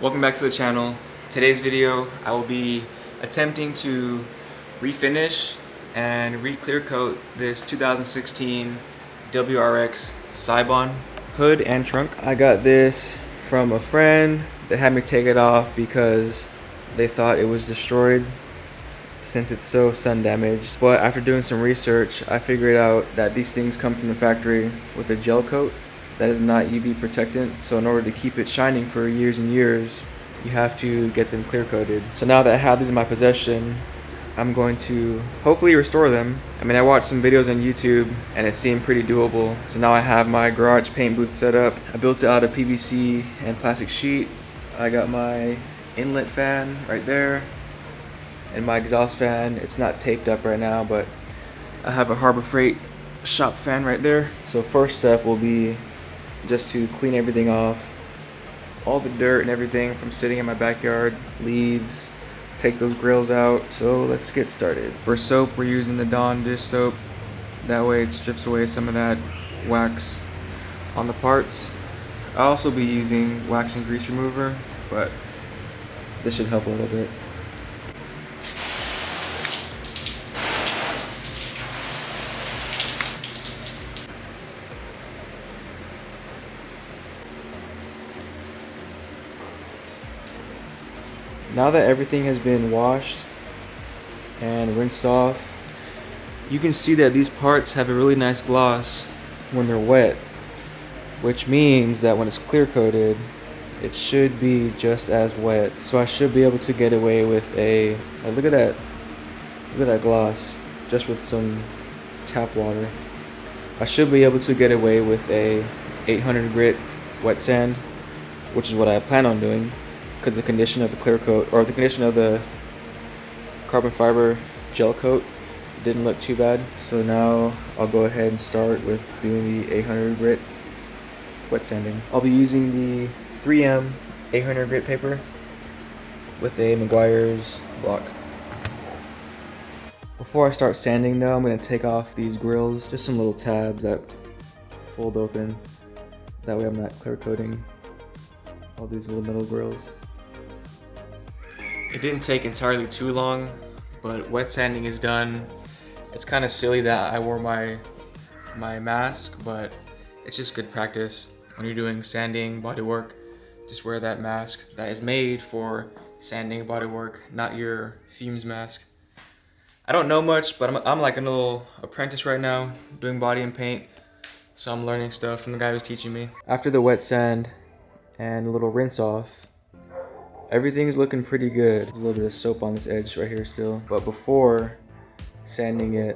Welcome back to the channel. Today's video I will be attempting to refinish and re-clear coat this 2016 WRX Seibon hood and trunk. I got this from a friend that had me take it off because they thought it was destroyed since it's so sun damaged. But after doing some research, I figured out that these things come from the factory with a gel coat that is not UV protectant. So in order to keep it shining for years and years, you have to get them clear coated. So now that I have these in my possession, I'm going to hopefully restore them. I mean, I watched some videos on YouTube and it seemed pretty doable. So now I have my garage paint booth set up. I built it out of PVC and plastic sheet. I got my inlet fan right there and my exhaust fan. It's not taped up right now, but I have a Harbor Freight shop fan right there. So first step will be just to clean everything off, all the dirt and everything from sitting in my backyard, leaves, take those grills out. So let's get started. For soap, we're using the Dawn dish soap. That way it strips away some of that wax on the parts. I'll also be using wax and grease remover, but this should help a little bit. Now that everything has been washed and rinsed off, you can see that these parts have a really nice gloss when they're wet, which means that when it's clear coated, it should be just as wet. So I should be able to get away with a, look at that gloss, just with some tap water. I should be able to get away with a 800 grit wet sand, which is what I plan on doing, because the condition of the clear coat, or the condition of the carbon fiber gel coat, didn't look too bad. So now I'll go ahead and start with doing the 800 grit wet sanding. I'll be using the 3M 800 grit paper with a Meguiar's block. Before I start sanding though, I'm going to take off these grills, just some little tabs that fold open. That way I'm not clear coating all these little metal grills. It didn't take entirely too long, but wet sanding is done. It's kind of silly that I wore my mask, but it's just good practice. When you're doing sanding, body work, just wear that mask that is made for sanding body work, not your fumes mask. I don't know much, but I'm like a little apprentice right now, doing body and paint, so I'm learning stuff from the guy who's teaching me. After the wet sand and a little rinse off, everything's looking pretty good. There's a little bit of soap on this edge right here still. But before sanding it,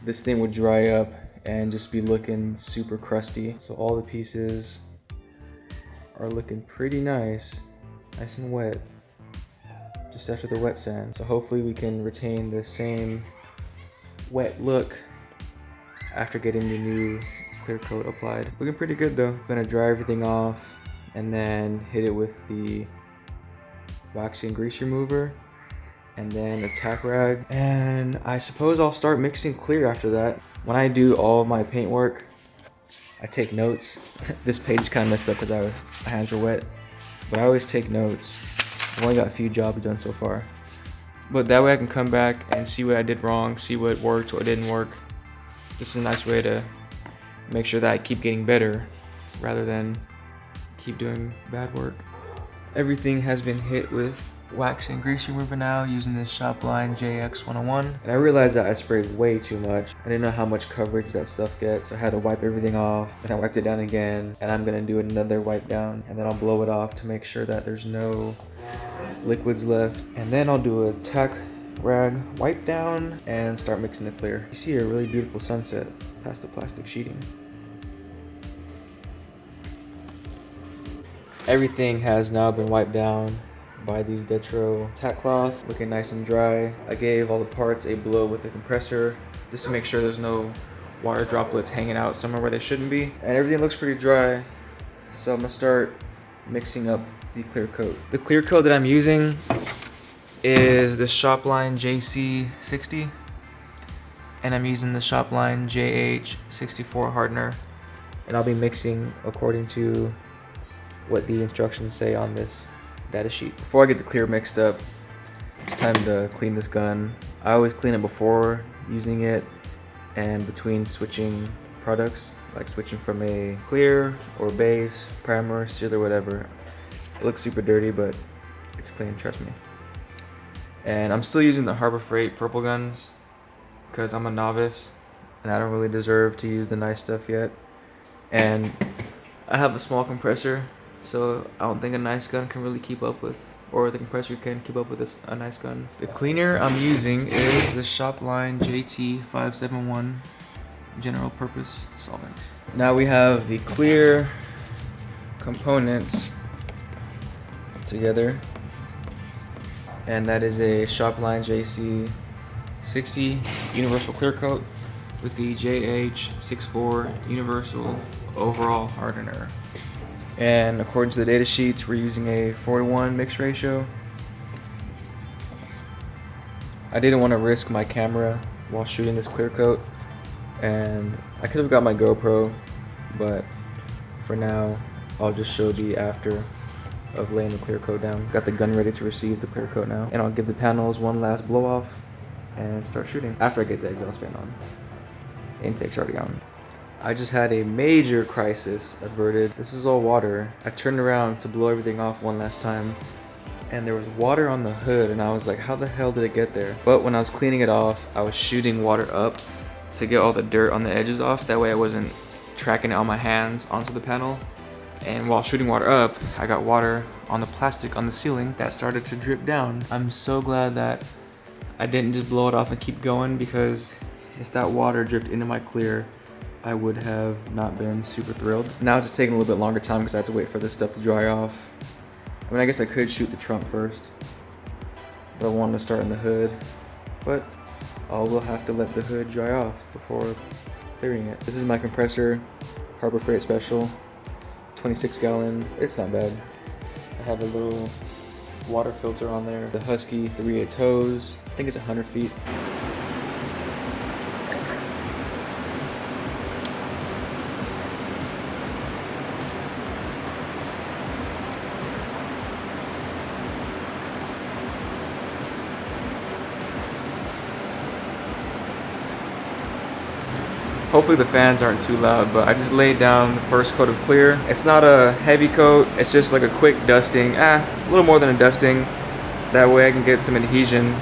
this thing would dry up and just be looking super crusty. So all the pieces are looking pretty nice and wet, just after the wet sand. So hopefully we can retain the same wet look after getting the new clear coat applied. Looking pretty good though. I'm gonna dry everything off and then hit it with the wax and grease remover and then a tack rag, and I suppose I'll start mixing clear after that. When I do all of my paint work, I take notes. This page is kind of messed up because my hands were wet, but I always take notes. I've only got a few jobs done so far, but that way I can come back and see what I did wrong, see what worked, what didn't work. This is a nice way to make sure that I keep getting better rather than keep doing bad work. Everything has been hit with wax and grease remover now using this Shopline JX101. And I realized that I sprayed way too much. I didn't know how much coverage that stuff gets. I had to wipe everything off, and I wiped it down again, and I'm gonna do another wipe down, and then I'll blow it off to make sure that there's no liquids left. And then I'll do a tack rag wipe down and start mixing the clear. You see a really beautiful sunset past the plastic sheeting. Everything has now been wiped down by these Detro tack cloth, looking nice and dry. I gave all the parts a blow with the compressor just to make sure there's no water droplets hanging out somewhere where they shouldn't be. And everything looks pretty dry, so I'm gonna start mixing up the clear coat. The clear coat that I'm using is the Shopline JC60, and I'm using the Shopline JH64 hardener, and I'll be mixing according to what the instructions say on this data sheet. Before I get the clear mixed up, it's time to clean this gun. I always clean it before using it and between switching products, like switching from a clear or base, primer, sealer, whatever. It looks super dirty, but it's clean, trust me. And I'm still using the Harbor Freight purple guns because I'm a novice and I don't really deserve to use the nice stuff yet. And I have a small compressor, so I don't think a nice gun can really keep up with, or the compressor can keep up with a nice gun. The cleaner I'm using is the Shopline JT571 general purpose solvent. Now we have the clear components together, and that is a Shopline JC60 universal clear coat with the JH64 universal overall hardener. And according to the data sheets, we're using a 4:1 mix ratio. I didn't want to risk my camera while shooting this clear coat, and I could have got my GoPro, but for now I'll just show the after of laying the clear coat down. Got the gun ready to receive the clear coat now, and I'll give the panels one last blow off and start shooting after I get the exhaust fan on. Intake's already on. I just had a major crisis averted. This is all water. I turned around to blow everything off one last time, and there was water on the hood, and I was like, how the hell did it get there? But when I was cleaning it off, I was shooting water up to get all the dirt on the edges off. That way I wasn't tracking it on my hands onto the panel. And while shooting water up, I got water on the plastic on the ceiling that started to drip down. I'm so glad that I didn't just blow it off and keep going, because if that water dripped into my clear, I would have not been super thrilled. Now it's just taking a little bit longer time because I have to wait for this stuff to dry off. I mean, I guess I could shoot the trunk first, but I wanted to start in the hood. But I will have to let the hood dry off before clearing it. This is my compressor, Harbor Freight Special, 26 gallon. It's not bad. I have a little water filter on there. The Husky 3/8 hose. I think it's 100 feet. Hopefully the fans aren't too loud, but I just laid down the first coat of clear. It's not a heavy coat, it's just like a quick dusting, a little more than a dusting. That way I can get some adhesion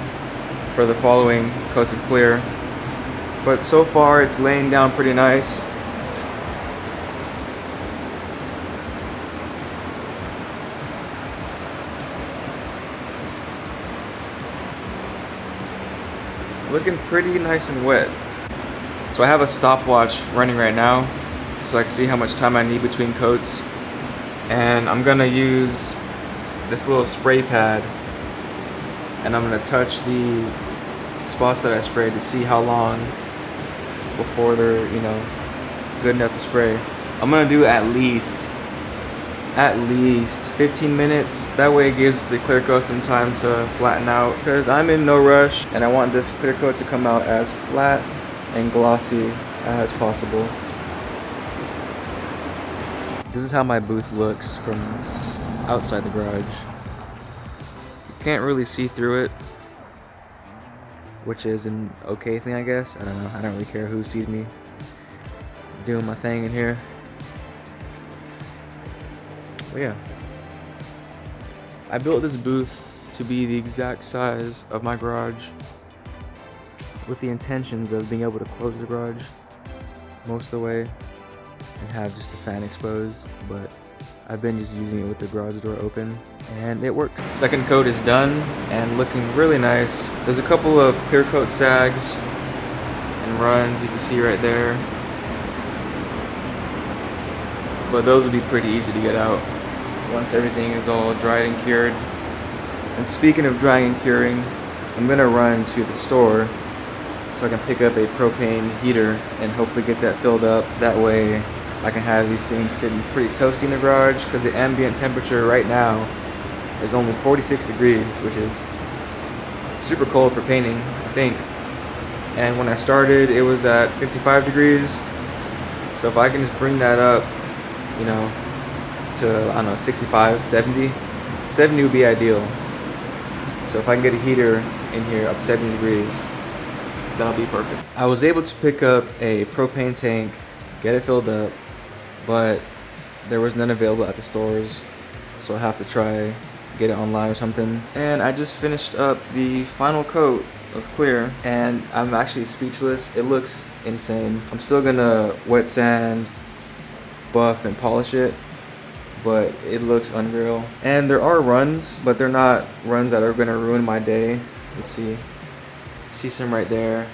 for the following coats of clear. But so far it's laying down pretty nice. Looking pretty nice and wet. So I have a stopwatch running right now, so I can see how much time I need between coats. And I'm gonna use this little spray pad, and I'm gonna touch the spots that I sprayed to see how long before they're, you know, good enough to spray. I'm gonna do at least 15 minutes. That way it gives the clear coat some time to flatten out, because I'm in no rush and I want this clear coat to come out as flat and glossy as possible. This is how my booth looks from outside the garage. You can't really see through it, which is an okay thing, I guess. I don't know, I don't really care who sees me doing my thing in here. But yeah, I built this booth to be the exact size of my garage, with the intentions of being able to close the garage most of the way and have just the fan exposed, but I've been just using it with the garage door open, and it worked. Second coat is done and looking really nice. There's a couple of clear coat sags and runs you can see right there, but those will be pretty easy to get out once everything is all dried and cured. And speaking of drying and curing, I'm gonna run to the store so I can pick up a propane heater and hopefully get that filled up. That way I can have these things sitting pretty toasty in the garage, because the ambient temperature right now is only 46 degrees, which is super cold for painting, I think. And when I started, it was at 55 degrees. So if I can just bring that up, you know, to, I don't know, 65, 70, 70 would be ideal. So if I can get a heater in here up 70 degrees, that'll be perfect. I was able to pick up a propane tank, get it filled up, but there was none available at the stores, so I have to try get it online or something. And I just finished up the final coat of clear, and I'm actually speechless. It looks insane. I'm still gonna wet sand, buff, and polish it, but it looks unreal. And there are runs, but they're not runs that are gonna ruin my day. Let's see. See some right there.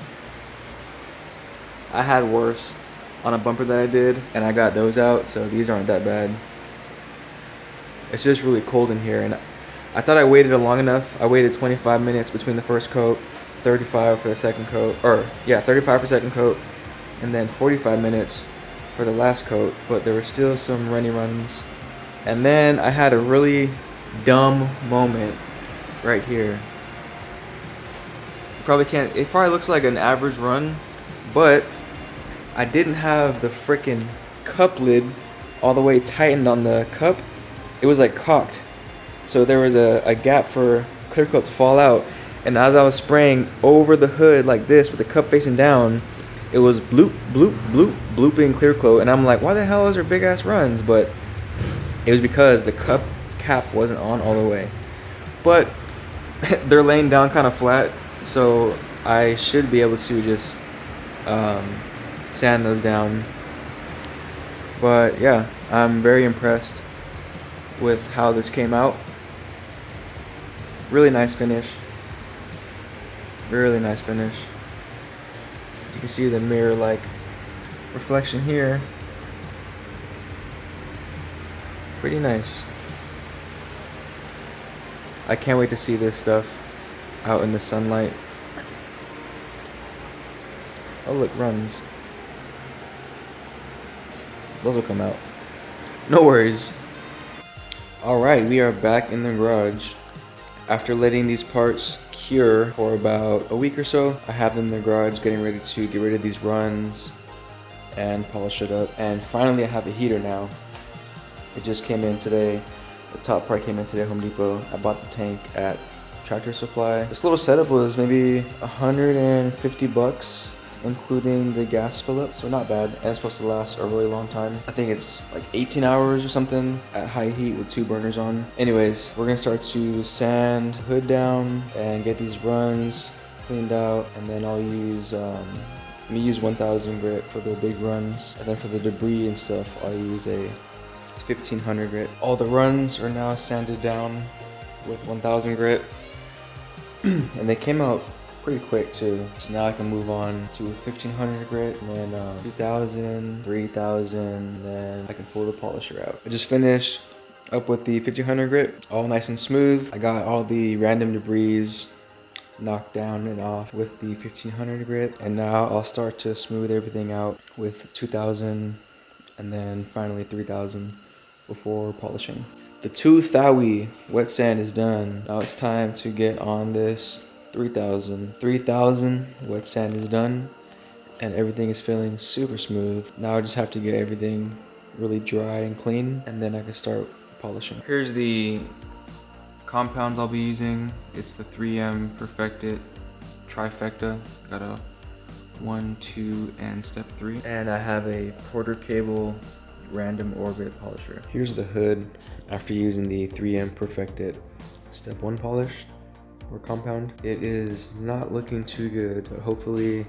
I had worse on a bumper that I did, and I got those out, so these aren't that bad. It's just really cold in here, and I thought I waited long enough. I waited 25 minutes between the first coat, 35 for the second coat, or yeah, 35 for the second coat, and then 45 minutes for the last coat, but there were still some rainy runs. And then I had a really dumb moment right here. You probably can't, it probably looks like an average run, but I didn't have the freaking cup lid all the way tightened on the cup. It was like cocked. So there was a gap for clear coat to fall out. And as I was spraying over the hood like this with the cup facing down, it was bloop, bloop, bloop, blooping clear coat. And I'm like, why the hell is there big ass runs? But it was because the cup cap wasn't on all the way. But they're laying down kind of flat, so I should be able to just sand those down. But yeah, I'm very impressed with how this came out. Really nice finish. Really nice finish. You can see the mirror like reflection here. Pretty nice. I can't wait to see this stuff out in the sunlight. Oh look, runs. Those will come out. No worries. Alright, we are back in the garage. After letting these parts cure for about a week or so, I have them in the garage getting ready to get rid of these runs and polish it up. And finally I have a heater now. It just came in today. The top part came in today at Home Depot. I bought the tank at Tractor Supply. This little setup was maybe 150 bucks, including the gas fill up, so not bad. And it's supposed to last a really long time. I think it's like 18 hours or something at high heat with 2 burners on. Anyways, we're gonna start to sand the hood down and get these runs cleaned out, and then I'll use I'm gonna use 1000 grit for the big runs, and then for the debris and stuff I'll use a 1500 grit. All the runs are now sanded down with 1000 grit and they came out pretty quick too. So now I can move on to 1500 grit, and then 2000, 3000, and then I can pull the polisher out. I just finished up with the 1500 grit, all nice and smooth. I got all the random debris knocked down and off with the 1500 grit, and now I'll start to smooth everything out with 2000 and then finally 3000 before polishing. The 2000 wet sand is done. Now it's time to get on this 3000. 3000 wet sand is done and everything is feeling super smooth. Now I just have to get everything really dry and clean, and then I can start polishing. Here's the compounds I'll be using. It's the 3M Perfected Trifecta. Got a 1, 2, and step 3. And I have a Porter Cable random orbit polisher. Here's the hood after using the 3M Perfected step 1 polish or compound. It is not looking too good, but hopefully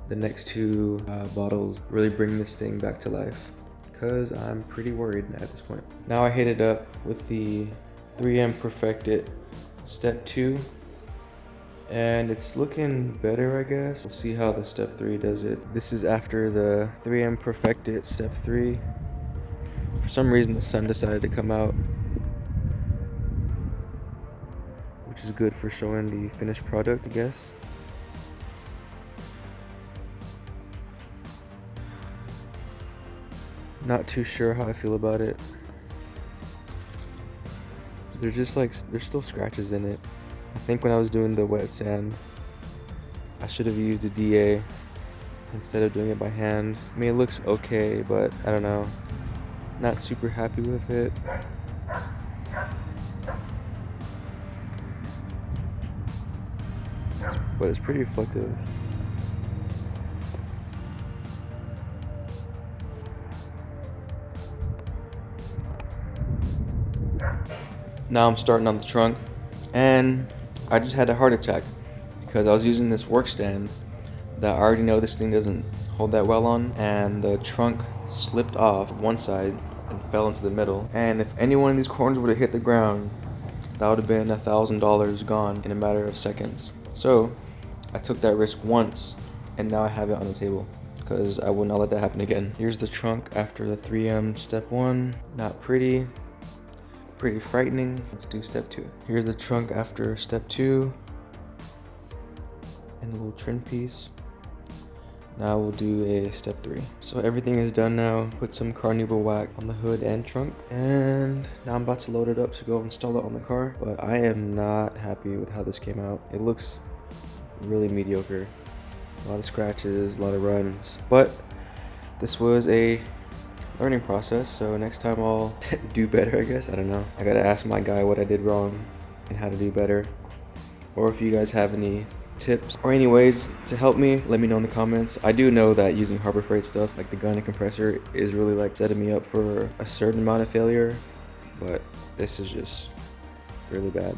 the next 2 bottles really bring this thing back to life, because I'm pretty worried at this point. Now I hit it up with the 3M Perfected step 2, and it's looking better, I guess. We'll see how the step 3 does it. This is after the 3M Perfected step 3. For some reason the sun decided to come out, which is good for showing the finished product, I guess. Not too sure how I feel about it. There's just like, there's still scratches in it. I think when I was doing the wet sand, I should have used a DA instead of doing it by hand. I mean, it looks okay, but I don't know. Not super happy with it. but it's pretty reflective. Now I'm starting on the trunk, and I just had a heart attack because I was using this work stand that I already know this thing doesn't hold that well on, and the trunk slipped off one side and fell into the middle. And if any one of these corners would have hit the ground, that would have been $1,000 gone in a matter of seconds. So I took that risk once, and now I have it on the table because I will not let that happen again. Here's the trunk after the 3M step 1. Not pretty. Pretty frightening. Let's do step 2. Here's the trunk after step 2 and a little trim piece. Now we'll do a step 3. So everything is done now. Put some carnauba wax on the hood and trunk, and now I'm about to load it up to go install it on the car. But I am not happy with how this came out. It looks really mediocre. A lot of scratches, a lot of runs, but this was a learning process, so next time I'll do better, I guess. I don't know. I gotta ask my guy what I did wrong and how to do better. Or if you guys have any tips or any ways to help me, let me know in the comments. I do know that using Harbor Freight stuff like the gun and compressor is really like setting me up for a certain amount of failure, but this is just really bad.